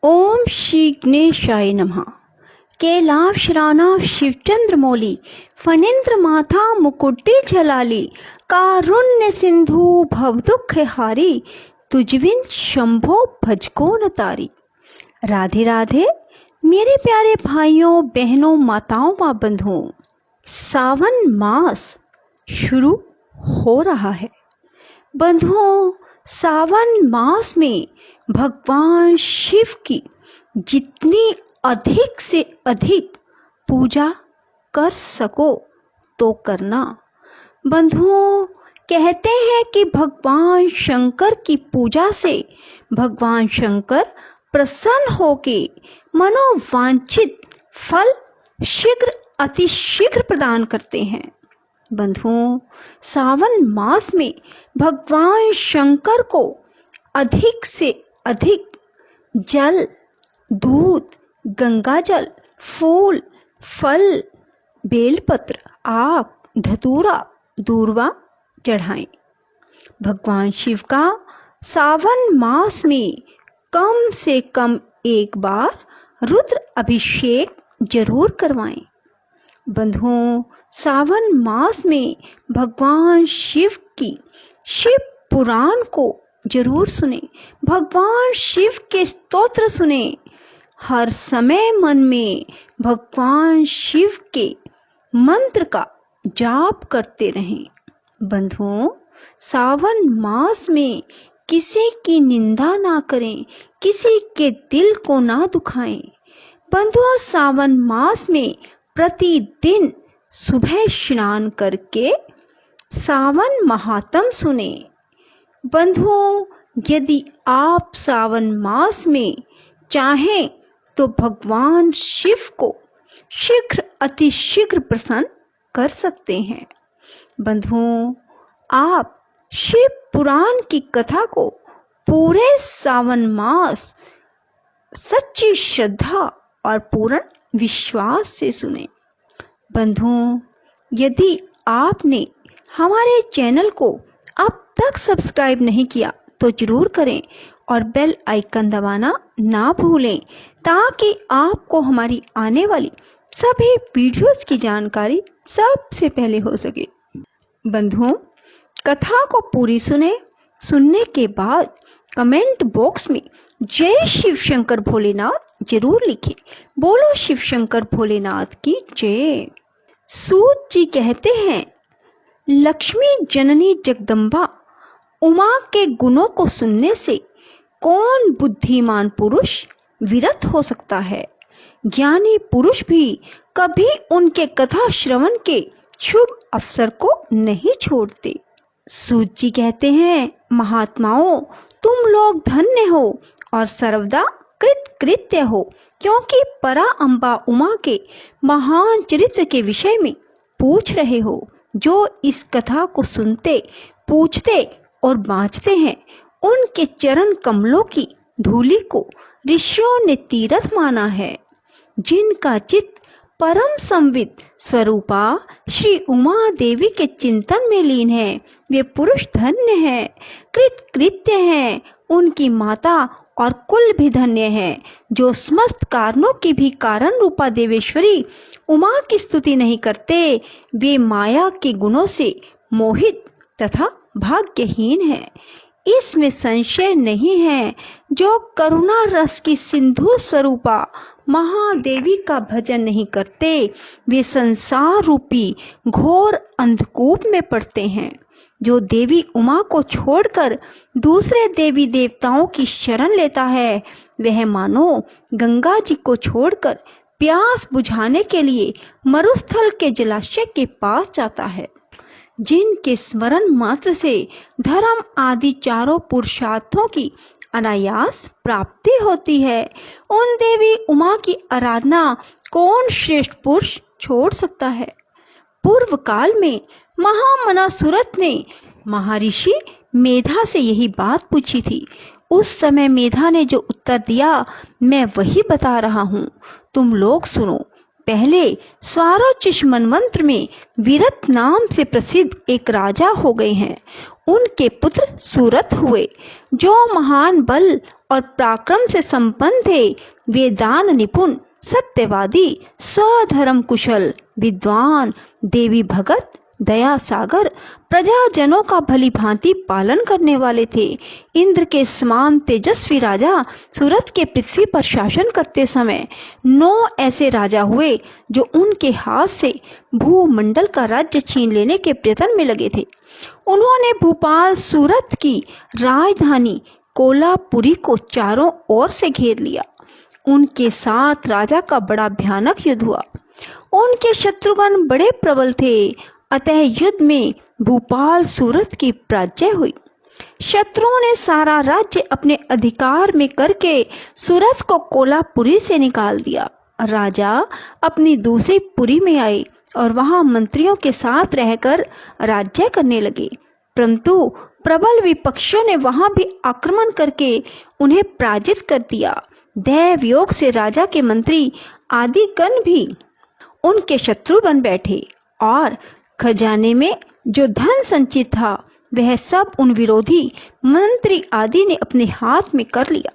ओम श्री गणेशाय नमः। कैलाशरानाथ शिवचंद्र मौली फणींद्र माथा मुकुटे झलाली कारुण्य सिंधु भवदुख हारी तुझविन शंभो भजको न तारी। राधे राधे मेरे प्यारे भाइयों बहनों माताओं व बंधुओं, सावन मास शुरू हो रहा है। बंधुओं, सावन मास में भगवान शिव की जितनी अधिक से अधिक पूजा कर सको तो करना। बंधुओं, कहते हैं कि भगवान शंकर की पूजा से भगवान शंकर प्रसन्न होके मनोवांछित फल शीघ्र अतिशीघ्र प्रदान करते हैं। बंधुओं, सावन मास में भगवान शंकर को अधिक से अधिक जल, दूध, गंगाजल, फूल, फल, बेलपत्र, आक, धतूरा, दूर्वा चढ़ाएं। भगवान शिव का सावन मास में कम से कम एक बार रुद्र अभिषेक जरूर करवाएं। बंधुओं, सावन मास में भगवान शिव की शिव पुराण को जरूर सुने, भगवान शिव के स्तोत्र सुने। हर समय मन में भगवान शिव के मंत्र का जाप करते रहें। बंधुओं, सावन मास में किसी की निंदा ना करें, किसी के दिल को ना दुखाएं। बंधुओं, सावन मास में प्रतिदिन सुबह स्नान करके सावन महात्म सुने। बंधुओं, यदि आप सावन मास में चाहें तो भगवान शिव को शीघ्र अतिशीघ्र प्रसन्न कर सकते हैं। बंधुओं, आप शिव पुराण की कथा को पूरे सावन मास सच्ची श्रद्धा और पूर्ण विश्वास से सुने। बंधुओं, यदि आपने हमारे चैनल को अब तक सब्सक्राइब नहीं किया तो जरूर करें और बेल आइकन दबाना ना भूलें ताकि आपको हमारी आने वाली सभी वीडियोस की जानकारी सबसे पहले हो सके। बंधुओं, कथा को पूरी सुनने के बाद कमेंट बॉक्स में जय शिव शंकर भोलेनाथ जरूर लिखें। बोलो शिव शंकर भोलेनाथ की जय। सूत जी कहते हैं, लक्ष्मी जननी जगदम्बा उमा के गुणों को सुनने से कौन बुद्धिमान पुरुष विरत हो सकता है। ज्ञानी पुरुष भी कभी उनके कथा श्रवण के शुभ अवसर को नहीं छोड़ते। सूत जी कहते हैं, महात्माओं, तुम लोग धन्य हो और सर्वदा कृतकृत्य हो, क्योंकि परा अम्बा उमा के महान चरित्र के विषय में पूछ रहे हो। जो इस कथा को सुनते, पूछते और बाँचते हैं, उनके चरण कमलों की धूलि को ऋषियों ने तीर्थ माना है। जिनका चित्त परम संवित स्वरूपा श्री उमा देवी के चिंतन में लीन है, वे पुरुष धन्य है, कृतकृत्य हैं। उनकी माता और कुल भी धन्य है। जो समस्त कारणों की भी कारण रूपा देवेश्वरी उमा की स्तुति नहीं करते, वे माया के गुणों से मोहित तथा भाग्यहीन है। इसमें संशय नहीं है। जो करुणा रस की सिंधु स्वरूपा महादेवी का भजन नहीं करते, वे संसार रूपी घोर अंधकूप में पड़ते हैं। जो देवी उमा को छोड़कर दूसरे देवी देवताओं की शरण लेता है, वह मानो गंगा जी को छोड़कर प्यास बुझाने के लिए मरुस्थल के जलाशय के पास जाता है। जिनके स्मरण मात्र से धर्म आदि चारों पुरुषार्थों की अनायास प्राप्ति होती है, उन देवी उमा की आराधना कौन श्रेष्ठ पुरुष छोड़ सकता है। पूर्व काल में महामनासुरत ने महर्षि मेधा से यही बात पूछी थी। उस समय मेधा ने जो उत्तर दिया, मैं वही बता रहा हूँ, तुम लोग सुनो। पहले स्वारोचिष मनवंत्र में विरत नाम से प्रसिद्ध एक राजा हो गए हैं। उनके पुत्र सूरत हुए, जो महान बल और पराक्रम से संपन्न थे। वे दान निपुण, सत्यवादी, स्वधर्म कुशल, विद्वान, देवी भगत, दया सागर, प्रजाजनों का भली भांति पालन करने वाले थे। इंद्र के समान तेजस्वी राजा सूरत के पृथ्वी पर शासन करते समय 9 ऐसे राजा हुए जो उनके हाथ से भूमंडल का राज्य छीन लेने के प्रयत्न में लगे थे। उन्होंने भोपाल सूरत की राजधानी कोल्हापुरी को चारों ओर से घेर लिया। उनके साथ राजा का बड़ा भयानक युद्ध हुआ। उनके शत्रुगण बड़े प्रबल थे, अतः युद्ध में भोपाल सूरत की पराजय हुई। शत्रुओं ने सारा राज्य अपने अधिकार में करके सूरत को कोल्हापुरी से निकाल दिया। राजा अपनी दूसरी पुरी में आए और वहां मंत्रियों के साथ रहकर राज्य करने लगे, परंतु प्रबल विपक्षियों ने वहां भी आक्रमण करके उन्हें पराजित कर दिया। दैव योग से राजा के मंत्री आदि गण भी उनके शत्रु बन बैठे और खजाने में जो धन संचित था वह सब उन विरोधी मंत्री आदि ने अपने हाथ में कर लिया।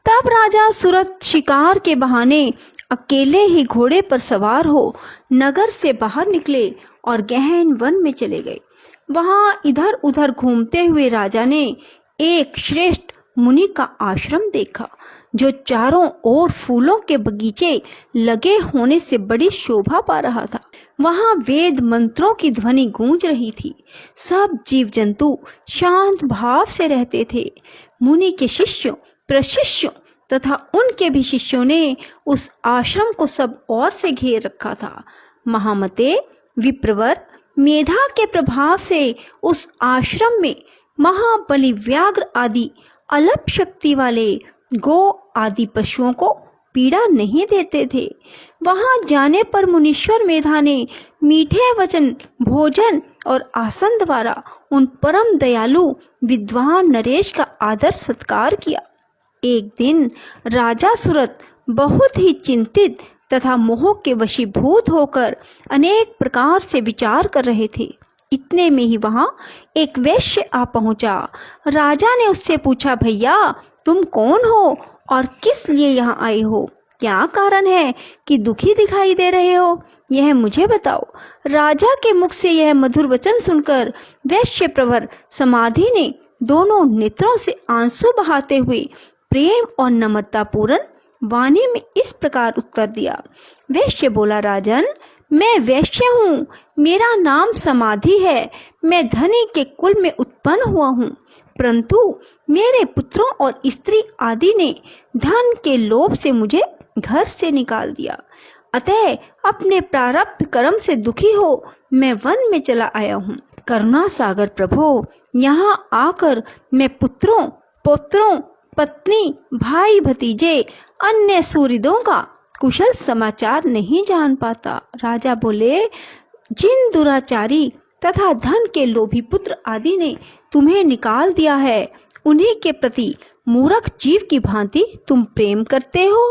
तब राजा सूरत शिकार के बहाने अकेले ही घोड़े पर सवार हो नगर से बाहर निकले और गहन वन में चले गए। वहां इधर उधर घूमते हुए राजा ने एक श्रेष्ठ मुनि का आश्रम देखा जो चारों ओर फूलों के बगीचे लगे होने से बड़ी शोभा पा रहा था। वहां वेद मंत्रों की ध्वनि गूंज रही थी। सब जीव जंतु शांत भाव से रहते थे। मुनि के शिष्यों, प्रशिष्यों तथा उनके भी शिष्यों ने उस आश्रम को सब ओर से घेर रखा था। महामते, विप्रवर, मेधा के प्रभाव से उस आश्रम में महाबली व्याघ्र आदि अल्प शक्ति वाले गो आदि पशुओं को पीड़ा नहीं देते थे। वहां जाने पर मुनीश्वर मेधा ने मीठे वचन, भोजन और आसन द्वारा उन परम दयालु विद्वान नरेश का आदर सत्कार किया। एक दिन राजा सूरत बहुत ही चिंतित तथा मोह के वशीभूत होकर अनेक प्रकार से विचार कर रहे थे। इतने में ही वहां एक वैश्य आ पहुंचा। राजा ने उससे पूछा, भैया तुम कौन हो और किस लिए यहाँ आए हो? क्या कारण है कि दुखी दिखाई दे रहे हो? यह मुझे बताओ। राजा के मुख से यह मधुर वचन सुनकर वैश्य प्रवर समाधि ने दोनों नेत्रों से आंसू बहाते हुए प्रेम और नम्रता पूर्ण वाणी में इस प्रकार उत्तर दिया। वैश्य बोला, राजन, मैं वैश्य हूँ, मेरा नाम समाधि है। मैं धनी के कुल में उत्पन्न हुआ हूँ, परंतु मेरे पुत्रों और स्त्री आदि ने धन के लोभ से मुझे घर से निकाल दिया। अतः अपने प्रारब्ध कर्म से दुखी हो मैं वन में चला आया हूँ। करुणा सागर प्रभो, यहाँ आकर मैं पुत्रों, पौत्रों, पत्नी, भाई, भतीजे, अन्य सूहृदों का कुशल समाचार नहीं जान पाता। राजा बोले, जिन दुराचारी तथा धन के लोभी पुत्र आदि ने तुम्हें निकाल दिया है, उन्हीं के प्रति मूर्ख जीव की भांति तुम प्रेम करते हो।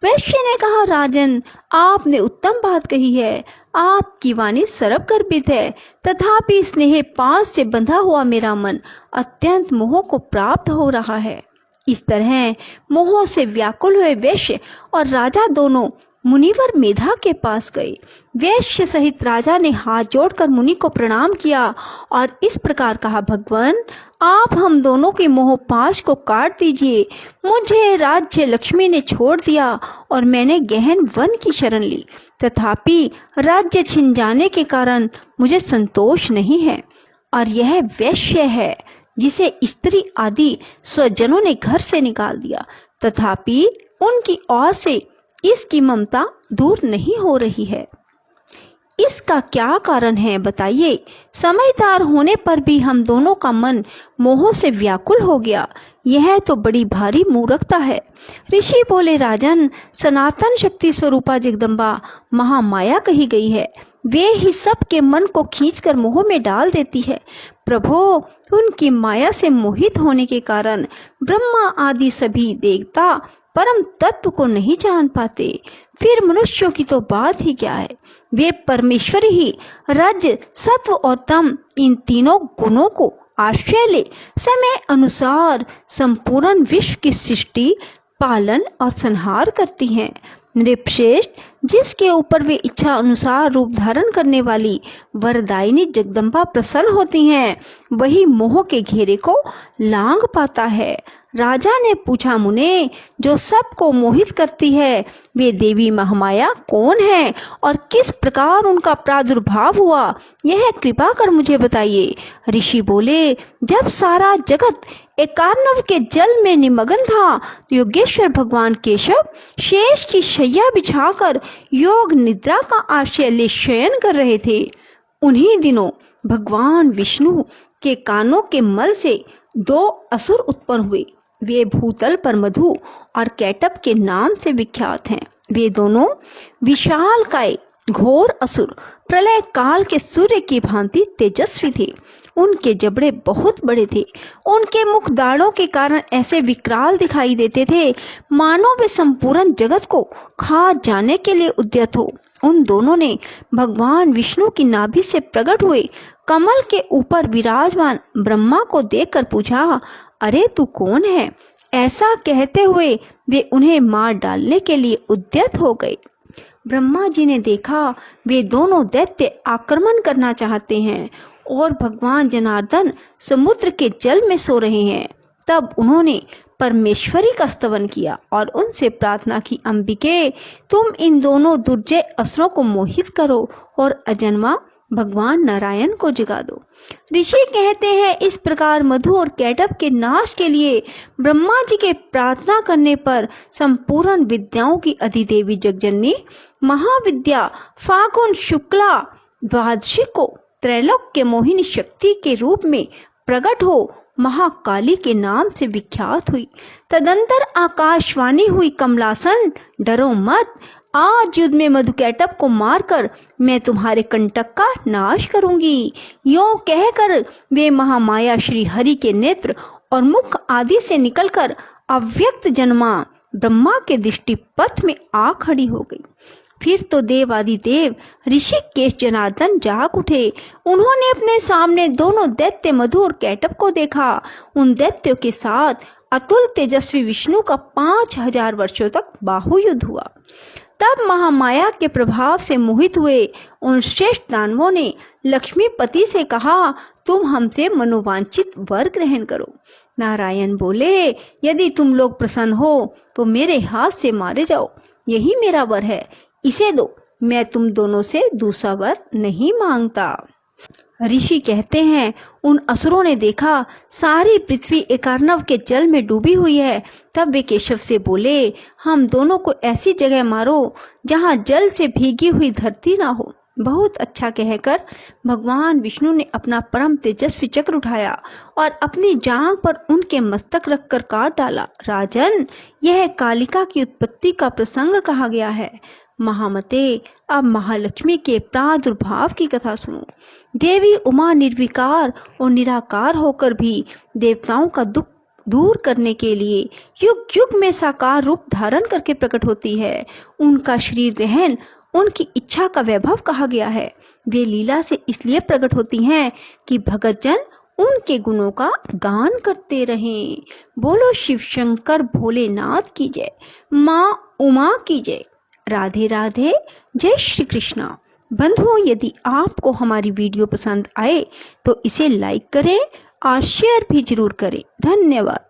वैश्य ने कहा, राजन, आपने उत्तम बात कही है। आपकी वाणी सरब गर्भित है, तथापि स्नेह पास से बंधा हुआ मेरा मन अत्यंत मोह को प्राप्त हो रहा है। इस तरह मोह से व्याकुल हुए वैश्य और राजा दोनों मुनिवर मेधा के पास गए। वैश्य सहित राजा ने हाथ जोड़कर मुनि को प्रणाम किया और इस प्रकार कहा, भगवान, आप हम दोनों के मोह पाश को काट दीजिए। मुझे राज्य लक्ष्मी ने छोड़ दिया और मैंने गहन वन की शरण ली, तथापि राज्य छिन जाने के कारण मुझे संतोष नहीं है। और यह वैश्य है जिसे स्त्री आदि स्वजनों ने घर से निकाल दिया, तथापि उनकी ओर से इसकी ममता दूर नहीं हो रही है। इसका क्या कारण है बताइए? समझदार होने पर भी हम दोनों का मन मोह से व्याकुल हो गया। यह तो बड़ी भारी मूर्खता है। ऋषि बोले, राजन, सनातन शक्ति स्वरूपा जगदम्बा महामाया कही गई है। वे ही सबके मन को खींचकर मोह में डाल देती है। प्रभो, उनकी माया से मोहित होने के कारण ब्रह्मा आदि सभी देवता परम तत्व को नहीं जान पाते। फिर मनुष्यों की तो बात ही क्या है। वे परमेश्वर ही रज, सत्व और तम इन तीनों गुणों को आश्रय ले समय अनुसार संपूर्ण विश्व की सृष्टि, पालन और संहार करती हैं। नृपश्रेष्ठ, जिसके ऊपर वे इच्छा अनुसार रूप धारण करने वाली वरदायिनी जगदम्बा प्रसन्न होती हैं, वही मोह के घेरे को लांघ पाता है। राजा ने पूछा, मुने, जो सबको मोहित करती है वे देवी महामाया कौन है और किस प्रकार उनका प्रादुर्भाव हुआ, यह कृपा कर मुझे बताइए। ऋषि बोले, जब सारा जगत एकार्णव के जल में निमग्न था, योगेश्वर भगवान केशव शेष की शैया बिछाकर योग निद्रा का आश्रय ले शयन कर रहे थे। उन्हीं दिनों भगवान विष्णु के कानों के मल से 2 असुर उत्पन्न हुए। वे भूतल पर मधु और कैटप के नाम से विख्यात हैं। वे दोनों विशालकाय घोर असुर प्रलय काल के सूर्य की भांति तेजस्वी थे। उनके जबड़े बहुत बड़े थे। उनके मुख दाढ़ों के कारण ऐसे विकराल दिखाई देते थे मानो वे संपूर्ण जगत को खा जाने के लिए उद्यत हो। उन दोनों ने भगवान विष्णु की नाभि से प्रकट हुए कमल के ऊपर विराजमान ब्रह्मा को देखकर पूछा, अरे तू कौन है? ऐसा कहते हुए वे उन्हें मार डालने के लिए उद्यत हो गए। ब्रह्मा जी ने देखा वे दोनों दैत्य आक्रमण करना चाहते हैं और भगवान जनार्दन समुद्र के जल में सो रहे हैं। तब उन्होंने परमेश्वरी का स्तवन किया और उनसे प्रार्थना की, अंबिके, तुम इन दोनों दुर्जय असुरों को मोहित करो और अजन्मा भगवान नारायण को जगा दो। ऋषि कहते हैं, इस प्रकार मधु और कैटभ के नाश के लिए ब्रह्मा जी के प्रार्थना करने पर संपूर्ण विद्याओं की अधिदेवी जगजननी महाविद्या फागुन शुक्ला द्वादशी को त्रैलोक्य मोहिनी शक्ति के रूप में प्रकट हो महाकाली के नाम से विख्यात हुई। तदंतर आकाशवाणी हुई, कमलासन, डरो मत, आज युद्ध में मधुकैटभ को मारकर मैं तुम्हारे कंटक का नाश करूंगी। यों कहकर वे महामाया श्री हरि के नेत्र और मुख आदि से निकलकर अव्यक्त जन्मा ब्रह्मा के दृष्टि पथ में आ खड़ी हो गई। फिर तो देवादिदेव ऋषिकेश जनार्दन जाग उठे। उन्होंने अपने सामने दोनों दैत्य मधु और कैटभ को देखा। उन दैत्यों के साथ अतुल तेजस्वी विष्णु का 5000 वर्षों तक बाहुयुद्ध हुआ। तब महामाया के प्रभाव से मोहित हुए उन श्रेष्ठ दानवों ने लक्ष्मीपति से कहा, तुम हमसे मनोवांछित वर ग्रहण करो। नारायण बोले, यदि तुम लोग प्रसन्न हो तो मेरे हाथ से मारे जाओ, यही मेरा वर है, इसे दो, मैं तुम दोनों से दूसरा वर नहीं मांगता। ऋषि कहते हैं, उन असुरों ने देखा सारी पृथ्वी एकार्णव के जल में डूबी हुई है। तब वे केशव से बोले, हम दोनों को ऐसी जगह मारो जहाँ जल से भीगी हुई धरती ना हो। बहुत अच्छा कहकर भगवान विष्णु ने अपना परम तेजस्वी चक्र उठाया और अपनी जांघ पर उनके मस्तक रखकर काट डाला। राजन, यह कालिका की उत्पत्ति का प्रसंग कहा गया है। महामते, अब महालक्ष्मी के प्रादुर्भाव की कथा सुनो। देवी उमा निर्विकार और निराकार होकर भी देवताओं का दुख दूर करने के लिए युग युग में साकार रूप धारण करके प्रकट होती है। उनका शरीर रहन उनकी इच्छा का वैभव कहा गया है। वे लीला से इसलिए प्रकट होती हैं कि भगतजन उनके गुणों का गान करते रहें। बोलो शिव शंकर भोलेनाथ की जय, माँ उमा की जय। राधे राधे, जय श्री कृष्णा। बंधुओं, यदि आपको हमारी वीडियो पसंद आए तो इसे लाइक करें और शेयर भी जरूर करें। धन्यवाद।